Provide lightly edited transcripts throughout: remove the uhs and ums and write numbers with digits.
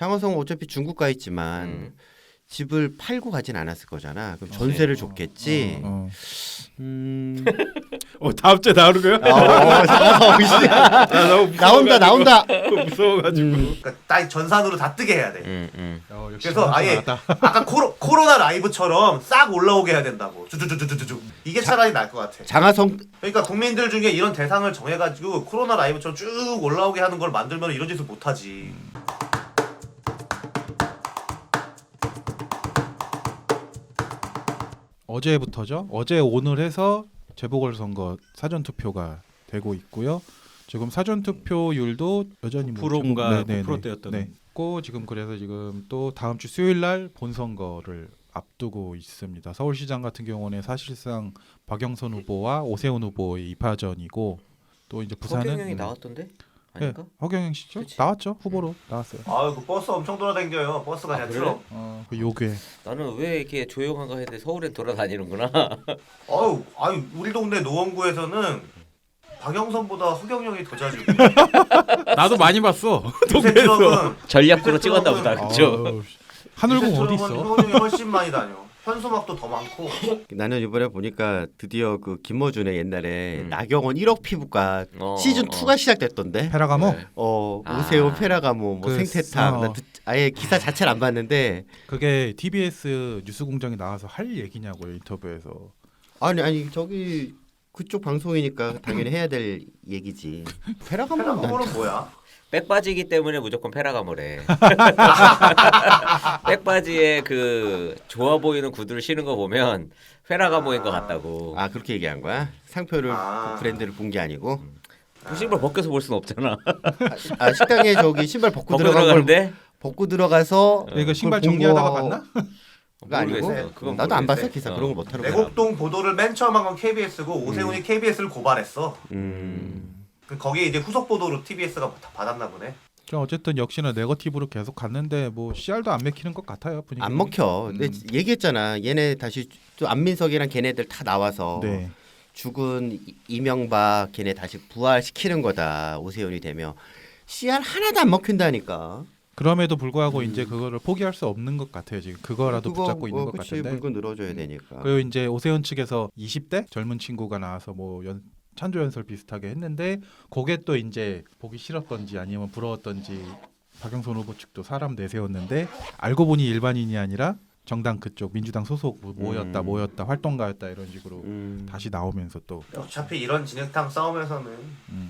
장하성 어차피 중국 가 있지만 집을 팔고 가진 않았을 거잖아. 그럼 전세를 줬겠지. 다음 주에 나오는 거야? 장하성 씨. 나온다. 무서워가지고. 그러니까 딱 전산으로 다 뜨게 해야 돼. 역시 그래서 아예 아까 코로나 라이브처럼 싹 올라오게 해야 된다고. 주주주주주주. 이게 차라리 나을 것 같아. 장하성 그러니까 국민들 중에 이런 대상을 정해가지고 코로나 라이브처럼 쭉 올라오게 하는 걸 만들면 이런 짓을 못하지. 어제부터죠. 어제 오늘 해서 재보궐선거 사전투표가 되고 있고요. 지금 사전투표율도 여전히 9%인가 9%대였던. 네. 지금 그래서 지금 또 다음 주 수요일 날 본선거를 앞두고 있습니다. 서울시장 같은 경우는 사실상 박영선 후보와 오세훈 후보의 2파전이고 또 이제 부산은 허경영이 나왔던데? 아닌가? 네, 허경영 씨죠? 그치? 나왔죠. 후보로 나왔어요. 아유 그 버스 엄청 돌아다녀요. 버스가 그냥 그래? 그 요괴. 나는 왜 이렇게 조용한가 했는데 서울엔 돌아다니는구나. 아유 우리 동네 노원구에서는 박영선보다 허경영이 더 자주. 나도 많이 봤어. 요새 트럭은 전략으로 찍었나 보다. 그쵸? 하늘궁 어디 있어? 허경영이 훨씬 많이 다녀. 현수막도 더 많고. 나는 이번에 보니까 드디어 그 김어준의 옛날에 나경원 1억 피부과 시즌 2가 시작됐던데. 페라가모? 네. 오세훈 페라가모 뭐 그 생태탑. 나 아예 기사 자체를 안 봤는데. 그게 TBS 뉴스공장에 나와서 할 얘기냐고요, 인터뷰에서. 아니 저기 그쪽 방송이니까 당연히 해야 될 얘기지. 페라가모는 뭐야? 백바지기 때문에 무조건 페라가모래. 백바지에 그 좋아 보이는 구두를 신은 거 보면 페라가모인 것 같다고. 아 그렇게 얘기한 거야? 상표를 그 브랜드를 본 게 아니고. 그 신발 벗겨서 볼 수는 없잖아. 식당에 저기 신발 벗고 벗고 들어간 걸 들어가는데 벗고 들어가서 이거 신발 그걸 본 정리하다가 거- 봤나? 그거 아니고 모르겠어요. 그건 나도 안 봤어 모르겠어요. 기사 그런 거 못하는 거야. 내곡동 보도를 맨 처음 한 건 KBS고 오세훈이 KBS를 고발했어. 거기에 이제 후속 보도로 TBS가 다 받았나 보네. 어쨌든 역시나 네거티브로 계속 갔는데 뭐 CR도 안 맥히는 것 같아요, 분위기. 안 먹혀. 근데 얘기했잖아. 얘네 다시 또 안민석이랑 걔네들 다 나와서 네. 죽은 이명박 걔네 다시 부활시키는 거다. 오세훈이 되면 CR 하나도 안 먹힌다니까. 그럼에도 불구하고 이제 그거를 포기할 수 없는 것 같아요. 지금 그거라도 붙잡고 있는 것 그치, 같은데. 물건 늘어줘야 되니까. 그리고 이제 오세훈 측에서 20대 젊은 친구가 나와서 뭐 찬조 연설 비슷하게 했는데 그게 또 이제 보기 싫었던지 아니면 부러웠던지 박영선 후보 측도 사람 내세웠는데 알고 보니 일반인이 아니라 정당 그쪽 민주당 소속 모였다 활동가였다 이런 식으로 다시 나오면서 또 어차피 이런 진흙탕 싸움에서는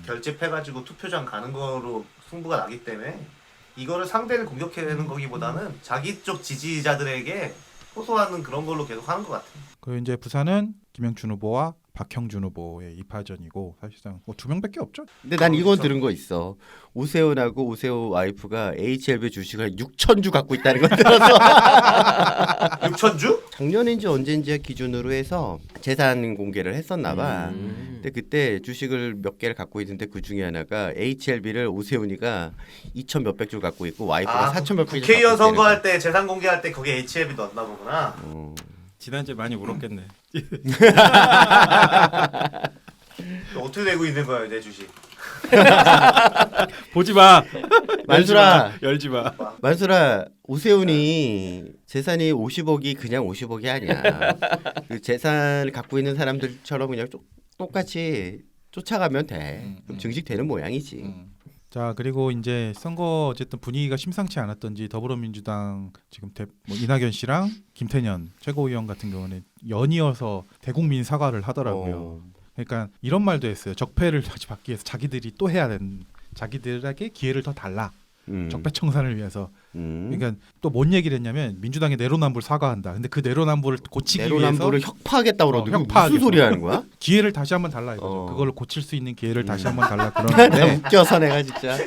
결집해가지고 투표장 가는 거로 승부가 나기 때문에 이거를 상대를 공격해내는 거기보다는 자기 쪽 지지자들에게 호소하는 그런 걸로 계속 하는 것 같아. 그 이제 부산은 김영춘 후보와 박형준 후보의 2파전이고 사실상 뭐 2명밖에 없죠. 근데 난 이건 들은 거 있어. 오세훈하고 오세훈 와이프가 HLB 주식을 6,000주 갖고 있다는 걸 들어서 6천주? 작년인지 언제인지 기준으로 해서 재산 공개를 했었나 봐. 근데 그때 주식을 몇 개를 갖고 있는데 그 중에 하나가 HLB를 오세훈이가 2,000 몇백 주 갖고 있고 와이프가 4,000 몇백 주 국회의원 갖고 있다는 선거할 때 재산 공개할 때 거기에 HLB 넣었나 보구나. 지난주에 많이 울었겠네. 어떻게 되고 있는 거야 내 주식? 보지 마. 만수라. 열지 마. 만수라 오세훈이 재산이 50억이 그냥 50억이 아니야. 그 재산을 갖고 있는 사람들처럼 그냥 똑같이 쫓아가면 돼. 그럼 증식되는 모양이지. 자 그리고 이제 선거 어쨌든 분위기가 심상치 않았던지 더불어민주당 지금 뭐 이낙연 씨랑 김태년 최고위원 같은 경우는 연이어서 대국민 사과를 하더라고요. 그러니까 이런 말도 했어요. 적폐를 다시 받기 위해서 자기들이 또 해야 되는 자기들에게 기회를 더 달라. 적폐 청산을 위해서. 그러니까 또 뭔 얘기를 했냐면 민주당의 내로남불 사과한다. 근데 그 내로남불을 고치기 내로남불을 위해서 협파하겠다고 그러더니 무슨 소리 하는 거야? 기회를 다시 한번 달라 이거죠. 그걸 고칠 수 있는 기회를 다시 한번 달라 그러는데 웃겨서 내가 진짜.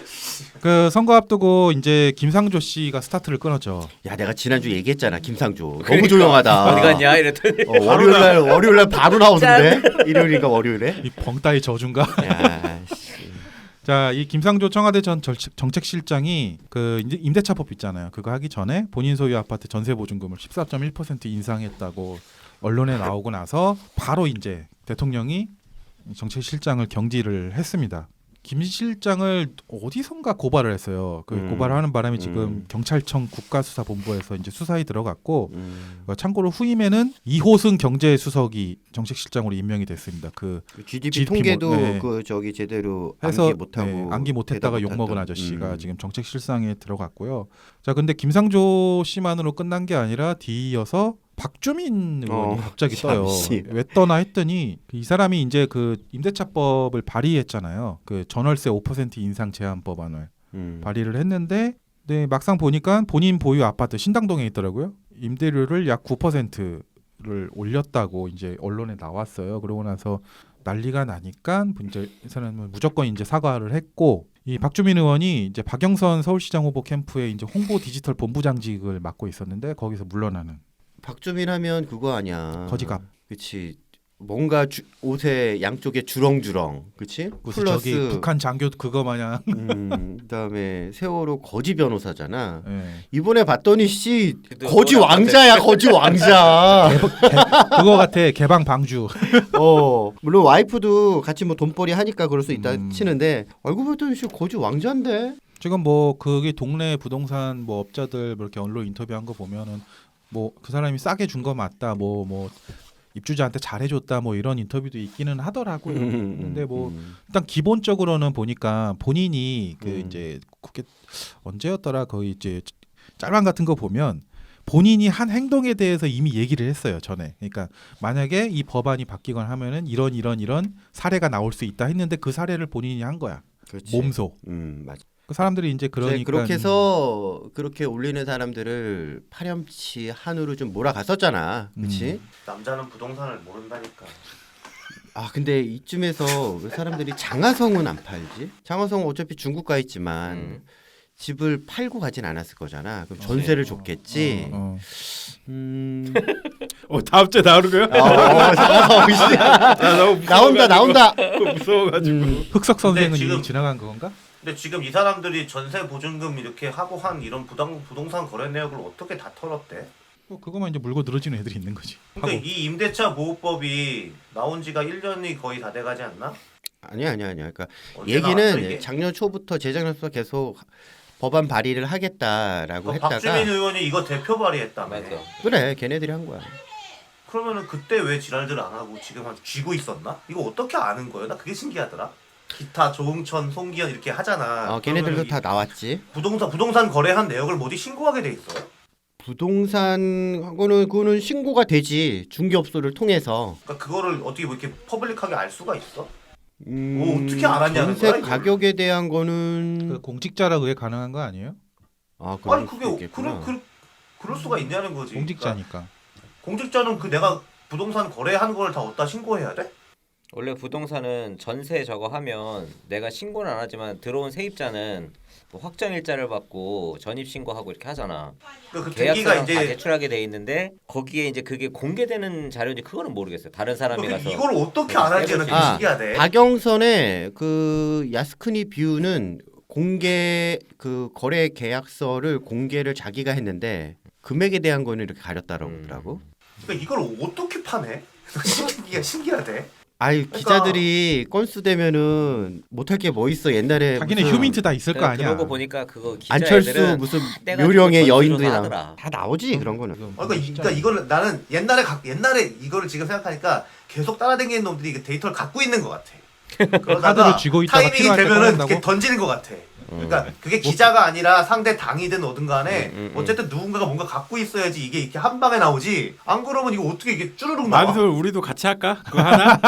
그 선거 앞두고 이제 김상조 씨가 스타트를 끊었죠. 야 내가 지난주 얘기했잖아 김상조 너무 조용하다. 어디 갔냐 이랬더니 월요일날 바로 나오던데 일요일인가 월요일에. 이 벙따의 저주인가? 야, 자, 이 김상조 청와대 전 정책실장이 그 임대차법 있잖아요. 그거 하기 전에 본인 소유 아파트 전세 보증금을 14.1% 인상했다고 언론에 나오고 나서 바로 이제 대통령이 정책실장을 경질을 했습니다. 김 실장을 어디선가 고발을 했어요. 그 고발을 하는 바람에 지금 경찰청 국가수사본부에서 이제 수사에 들어갔고 참고로 후임에는 이호승 경제수석이 정책실장으로 임명이 됐습니다. 그 GDP 통계도 네. 그 저기 제대로 해서 암기 못하고 암기 못했다가 대답 욕먹은 못했던. 아저씨가 지금 정책실상에 들어갔고요. 자, 근데 김상조 씨만으로 끝난 게 아니라 뒤이어서 박주민 의원이 갑자기 떠요. 잠시. 왜 떠나 했더니 이 사람이 이제 그 임대차법을 발의했잖아요. 그 전월세 5% 인상 제한 법안을 발의를 했는데, 네, 막상 보니까 본인 보유 아파트 신당동에 있더라고요. 임대료를 약 9%를 올렸다고 이제 언론에 나왔어요. 그러고 나서 난리가 나니까 이제 이 사람은 무조건 이제 사과를 했고, 이 박주민 의원이 이제 박영선 서울시장 후보 캠프의 이제 홍보 디지털 본부장직을 맡고 있었는데 거기서 물러나는. 박주민 하면 그거 아니야. 거지갑. 그렇지. 뭔가 옷에 양쪽에 주렁주렁. 그렇지? 무슨 플러스 저기 북한 장교 그거 마냥. 그다음에 세월호 거지 변호사잖아. 네. 이번에 봤더니 씨 그도 거지 그거랑 왕자야. 거지 왕자. 그거 같아. 개방 방주. 물론 와이프도 같이 뭐 돈벌이 하니까 그럴 수 있다 음. 치는데 알고 봤더니 씨 거지 왕자인데. 지금 뭐 그게 동네 부동산 뭐 업자들 뭐 이렇게 언론 인터뷰한 거 보면은 뭐 그 사람이 싸게 준 거 맞다. 뭐 입주자한테 잘해줬다. 뭐 이런 인터뷰도 있기는 하더라고요. 근데 뭐 일단 기본적으로는 보니까 본인이 그 이제 그게 언제였더라 거의 이제 짤방 같은 거 보면 본인이 한 행동에 대해서 이미 얘기를 했어요 전에. 그러니까 만약에 이 법안이 바뀌거나 하면은 이런 사례가 나올 수 있다 했는데 그 사례를 본인이 한 거야. 그렇지. 몸소. 맞아. 그 사람들이 이제 그러니까 그렇게 해서 그렇게 올리는 사람들을 파렴치 한으로 좀 몰아갔었잖아. 그렇지? 남자는 부동산을 모른다니까. 아 근데 이쯤에서 왜 사람들이 장하성은 안 팔지? 장하성은 어차피 중국 가 있지만 집을 팔고 가진 않았을 거잖아. 그럼 전세를 줬겠지. 다음 주에 나오는 거야? 장하성 씨. 나온다. 무서워가지고. 흑석 선생은 근데 지금- 이미 지나간 건가? 근데 지금 이 사람들이 전세 보증금 이렇게 하고 한 이런 부동산 거래 내역을 어떻게 다 털었대? 그거만 이제 물고 늘어지는 애들이 있는 거지. 그러니까 하고. 이 임대차 보호법이 나온 지가 1년이 거의 다 돼가지 않나? 아니야. 그러니까 언제 나왔어, 얘기는 이게? 작년 초부터 재작년부터 계속 법안 발의를 하겠다라고 했다가 박주민 의원이 이거 대표 발의했다며. 맞아. 그래 걔네들이 한 거야. 그러면은 그때 왜 지랄들 안 하고 지금 한 쥐고 있었나? 이거 어떻게 아는 거예요? 나 그게 신기하더라. 기타 조응천, 송기현 이렇게 하잖아. 걔네들도 그러면은 다 나왔지. 부동산 거래한 내역을 어디 신고하게 돼 있어요? 부동산 그거는 신고가 되지 중개업소를 통해서. 그러니까 그거를 어떻게 뭐 이렇게 퍼블릭하게 알 수가 있어? 어떻게 알았냐는 전세 거야, 이걸? 가격에 대한 거는 그 공직자라 그게 가능한 거 아니에요? 그럴 아니 수도 그게 있겠구나. 그럴 수가 있냐는 거지. 공직자니까. 그러니까 공직자는 그 내가 부동산 거래한 걸 다 어디다 신고해야 돼? 원래 부동산은 전세 저거 하면 내가 신고는 안 하지만 들어온 세입자는 뭐 확정일자를 받고 전입 신고하고 이렇게 하잖아. 그러니까 그 등기가 계약서랑 다 이제 제출하게 돼 있는데 거기에 이제 그게 공개되는 자료인지 그거는 모르겠어요. 다른 사람이 가서 이걸 어떻게 알았지는 되게 신기하대. 박영선의 그 야스쿠니 뷰는 공개 그 거래 계약서를 공개를 자기가 했는데 금액에 대한 거는 이렇게 가렸다라고 그러더라고. 그러니까 이걸 어떻게 파네? 신기하대. 기자들이 건수 되면은 못할 게 뭐 있어 옛날에 자기네 무슨 휴민트 다 있을 거 내가 아니야. 들어오고 보니까 그거 안철수 기자애들은 무슨 떼가지고 묘령의 전수조사 여인들이 하더라. 다 나오지 그런 거는. 그러니까 이거를 나는 옛날에 이거를 지금 생각하니까 계속 따라다니는 놈들이 이게 데이터를 갖고 있는 것 같아. 그러다가 카드를 쥐고 있다가 타이밍이 필요할 때 되면은 꺼낸다고? 이렇게 던지는 것 같아. 그러니까 그게 기자가 아니라 상대 당이든 어든 간에 어쨌든 누군가가 뭔가 갖고 있어야지 이게 이렇게 한 방에 나오지. 안 그러면 이거 어떻게 이게 쭈르륵 나와? 만솔 우리도 같이 할까? 그거 하나?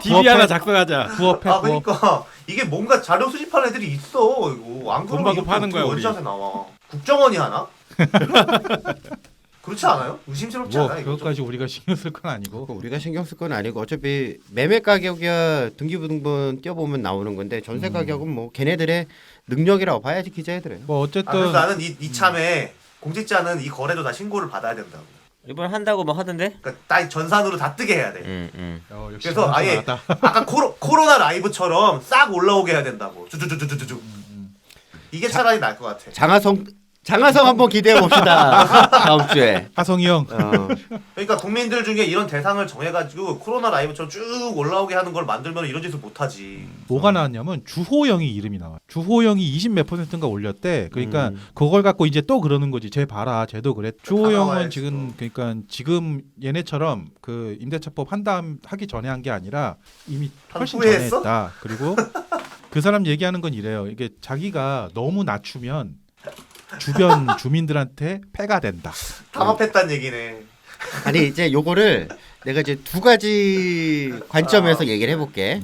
DB 하나 작성하자. 부업해 부업. 그러니까 이게 뭔가 자료 수집하는 애들이 있어. 이거 안 돈 그러면 받고 이렇게 파는 어떻게 거야, 우리. 원샷에 나와. 국정원이 하나? 그렇지 않아요? 의심스럽지 뭐 않아 이거? 좀? 그것까지 우리가 신경 쓸 건 아니고. 우리가 신경 쓸 건 아니고 어차피 매매 가격이야 등기부등본 띄워보면 나오는 건데 전세 가격은 뭐 걔네들의 능력이라고 봐야지 기자애들은. 뭐 그래서 어쨌든 나는 이참에 공직자는 이 거래도 다 신고를 받아야 된다고. 이번 한다고 뭐 하던데? 그러니까 딱 전산으로 다 뜨게 해야 돼. 역시 그래서 아예 나왔다. 아까 코로나 라이브처럼 싹 올라오게 해야 된다고. 주주주주주주. 이게 차라리 나을 것 같아. 장하성 장하성 한번 기대해 봅시다. 다음 주에. 하성이 형. 그러니까 국민들 중에 이런 대상을 정해가지고 코로나 라이브처럼 쭉 올라오게 하는 걸 만들면 이런 짓을 못하지. 뭐가 나왔냐면 주호영이 이름이 나와. 주호영이 20몇 %인가 올렸대. 그러니까 그걸 갖고 이제 또 그러는 거지. 쟤 봐라, 쟤도 그래. 주호영은 나와야지 지금 또. 그러니까 지금 얘네처럼 그 임대차법 하기 전에 한 게 아니라 이미 훨씬 전에 후회했어? 했다. 그리고 그 사람 얘기하는 건 이래요. 이게 자기가 너무 낮추면 주변 주민들한테 폐가 된다. 당합했단 얘기네. 아니 이제 요거를 내가 이제 두 가지 관점에서 얘기를 해볼게.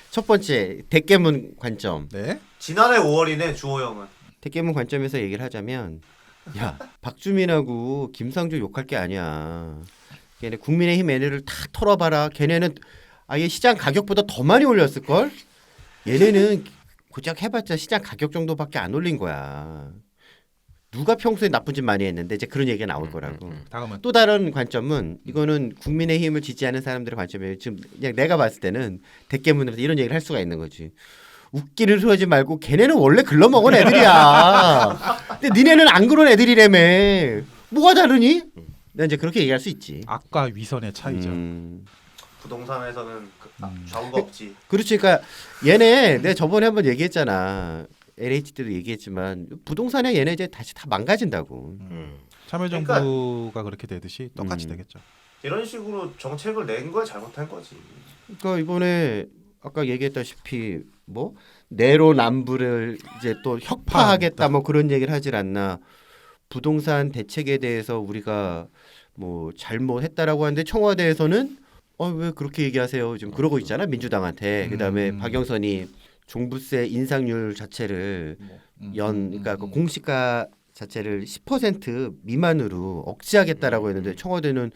첫 번째 대깨문 관점. 네. 지난해 5월이네 주호영은. 대깨문 관점에서 얘기를 하자면 야 박주민하고 김상조 욕할 게 아니야. 걔네 국민의힘 얘네를 다 털어봐라. 걔네는 아예 시장 가격보다 더 많이 올렸을 걸. 얘네는 고작 해봤자 시장 가격 정도밖에 안 올린 거야. 누가 평소에 나쁜 짓 많이 했는데 이제 그런 얘기가 나올 거라고. 다음은 또 다른 관점은 이거는 국민의힘을 지지하는 사람들의 관점이에요. 지금 그냥 내가 봤을 때는 대깨문에서 이런 얘기를 할 수가 있는 거지. 웃기는 소리 하지 말고 걔네는 원래 글러먹은 애들이야. 근데 니네는 안 그런 애들이라며. 뭐가 다르니? 나 이제 그렇게 얘기할 수 있지. 악과 위선의 차이죠. 부동산에서는 좌우가 없지. 그렇지. 그러니까 얘네 내가 저번에 한번 얘기했잖아. LH 때도 얘기했지만 부동산에 얘네 이제 다시 다 망가진다고. 참여정부가 그렇게 되듯이 똑같이 되겠죠. 이런 식으로 정책을 낸 걸 잘못한 거지. 그러니까 이번에 아까 얘기했다시피 뭐 내로남불을 이제 또 혁파하겠다 뭐 그런 얘기를 하질 않나. 부동산 대책에 대해서 우리가 뭐 잘못했다라고 하는데 청와대에서는 왜 그렇게 얘기하세요? 지금 그러고 있잖아 민주당한테. 그다음에 박영선이 종부세 인상률 자체를 그러니까 그 공시가 자체를 10% 미만으로 억제하겠다라고 했는데 청와대는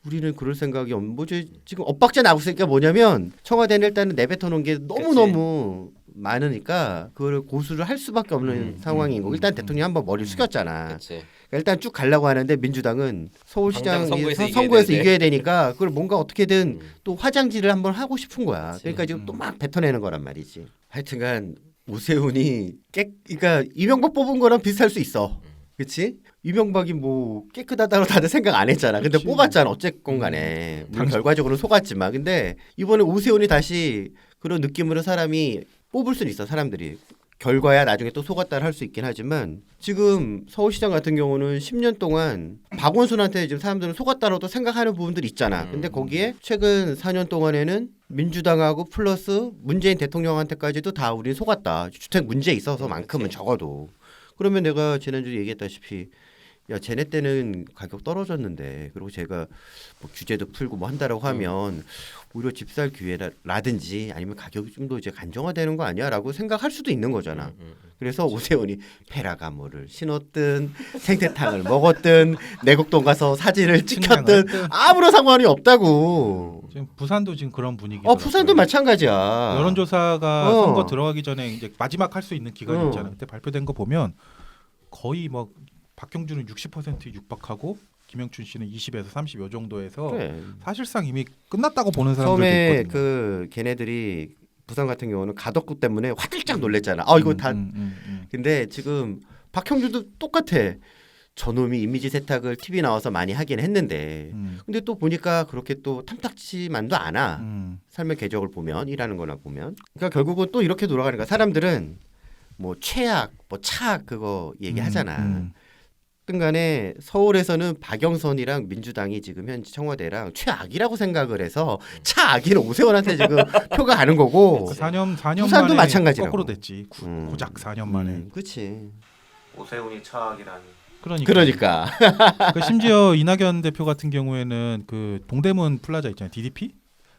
우리는 그럴 생각이 없는 뭐지 지금 엇박자 나고 있으니까 뭐냐면 청와대는 일단은 내뱉어 놓은 게 너무 많으니까 그걸 고수를 할 수밖에 없는 상황인 거고 일단 대통령이 한번 머리를 숙였잖아. 그치. 그러니까 일단 쭉 가려고 하는데 민주당은 서울시장 당장 선거에서 선거에서 이겨야 이겨야 되니까 그걸 뭔가 어떻게든 또 화장지를 한번 하고 싶은 거야. 그러니까 지금 또 막 뱉어내는 거란 말이지. 하여튼간 오세훈이 그러니까 이명박 뽑은 거랑 비슷할 수 있어. 그렇지? 이명박이 뭐 깨끗하다고 다들 생각 안 했잖아. 근데 그치. 뽑았잖아. 어쨌건 간에. 물론 결과적으로는 속았지만. 근데 이번에 오세훈이 다시 그런 느낌으로 사람이 뽑을 수는 있어. 사람들이. 결과야 나중에 또 속았다를 할 수 있긴 하지만 지금 서울시장 같은 경우는 10년 동안 박원순한테 지금 사람들은 속았다라고 생각하는 부분들이 있잖아. 근데 거기에 최근 4년 동안에는 민주당하고 플러스 문재인 대통령한테까지도 다 우린 속았다. 주택 문제에 있어서만큼은 적어도. 그러면 내가 지난주에 얘기했다시피 야 쟤네 때는 가격 떨어졌는데 그리고 제가 뭐 규제도 풀고 뭐 한다라고 하면 오히려 집 살 기회라든지 아니면 가격이 좀 더 이제 간정화되는 거 아니야라고 생각할 수도 있는 거잖아. 그래서 오세훈이 페라가모를 신었든 생태탕을 먹었든 내곡동 가서 사진을 찍혔든 아무런 상관이 없다고. 지금 부산도 지금 그런 분위기. 부산도 마찬가지야. 여론조사가 선거 들어가기 전에 이제 마지막 할 수 있는 기간이 있잖아요. 그때 발표된 거 보면 거의 막 박형준은 60% 육박하고 김영춘 씨는 20에서 30 요 정도에서 그래. 사실상 이미 끝났다고 보는 사람들도 처음에 있거든요. 그 걔네들이 부산 같은 경우는 가덕구 때문에 화들짝 놀랬잖아. 이거 다. 근데 지금 박형준도 똑같아. 저놈이 이미지 세탁을 TV 나와서 많이 하긴 했는데, 근데 또 보니까 그렇게 또 탐탁지만도 않아. 삶의 궤적을 보면 일하는 거나 보면. 그러니까 결국은 또 이렇게 돌아가는 거야. 사람들은 뭐 최악, 뭐 차악 그거 얘기하잖아. 간에 서울에서는 박영선이랑 민주당이 지금 현재 청와대랑 최악이라고 생각을 해서 차악이는 오세훈한테 지금 표가 가는 거고 4년 부산도 만에 마찬가지라고. 거꾸로 됐지. 고작 4년 만에. 그렇지. 오세훈이 차악이라니. 그러니까. 그 심지어 이낙연 대표 같은 경우에는 그 동대문 플라자 있잖아요. DDP?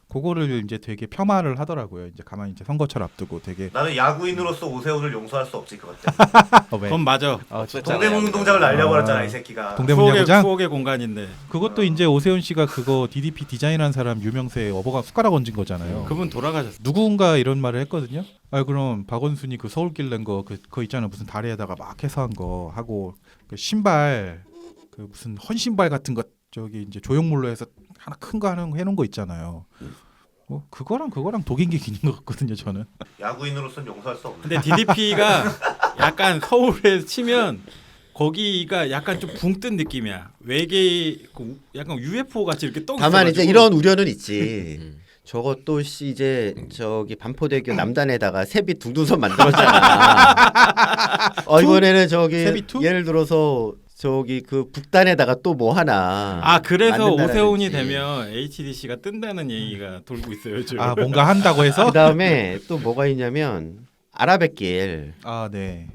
그거를 이제 되게 폄하를 하더라고요. 이제 가만히 이제 선거철 앞두고 되게 나는 야구인으로서 오세훈을 용서할 수 없을 것 같아. 왜? 그건 맞아. 동대문 운동장을 날려버렸잖아 이 새끼가. 동대문 야구장? 추억의 공간인데. 그것도 이제 오세훈 씨가 그거 DDP 디자인한 사람 유명세 어버가 숟가락 얹은 거잖아요. 그분 돌아가셨어. 누군가 이런 말을 했거든요. 그럼 박원순이 그 서울길 낸 거 그거 있잖아. 무슨 다리에다가 막 해서 한 거 하고 그 신발 그 무슨 헌신발 같은 거 저기 이제 조형물로 해서 하나 큰 거 해놓은 거 있잖아요. 뭐 그거랑 독인기 기닌 것 같거든요. 저는. 야구인으로서는 용서할 수 없는. 근데 DDP가 약간 서울에 치면 거기가 약간 좀 붕 뜬 느낌이야. 외계 약간 UFO 같이 이렇게 떠. 다만 이제 이런 우려는 있지. 음. 저것도 씨 이제 저기 반포대교 남단에다가 세빛 둥둥선 만들었잖아. 이번에는 저기 세빛 투? 예를 들어서 저기 그 북단에다가 또 뭐 하나. 아 그래서 만든다라든지. 오세훈이 되면 HDC가 뜬다는 얘기가 돌고 있어요. 요즘. 아 뭔가 한다고 해서? 그다음에 또 뭐가 있냐면 아라뱃길. 아 네.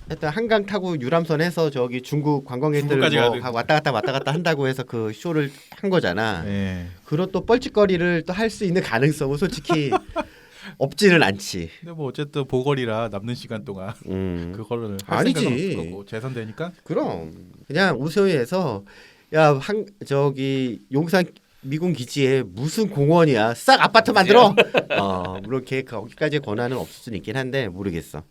하여튼 한강 타고 유람선 해서 저기 중국 관광객들 중국까지 뭐 가는. 왔다 갔다 한다고 해서 그 쇼를 한 거잖아. 네. 그런 또 뻘짓거리를 또 할 수 있는 가능성은 솔직히 없지는 않지. 근데 뭐 어쨌든 보궐이라 남는 시간 동안 그거를 할 아니지. 생각은 없을 거고 재선되니까. 그럼 그냥 오세훈에서 야 저기 용산 미군 기지에 무슨 공원이야 싹 아파트 만들어. 물론 걔 거기까지 권한은 없을 수는 있긴 한데 모르겠어.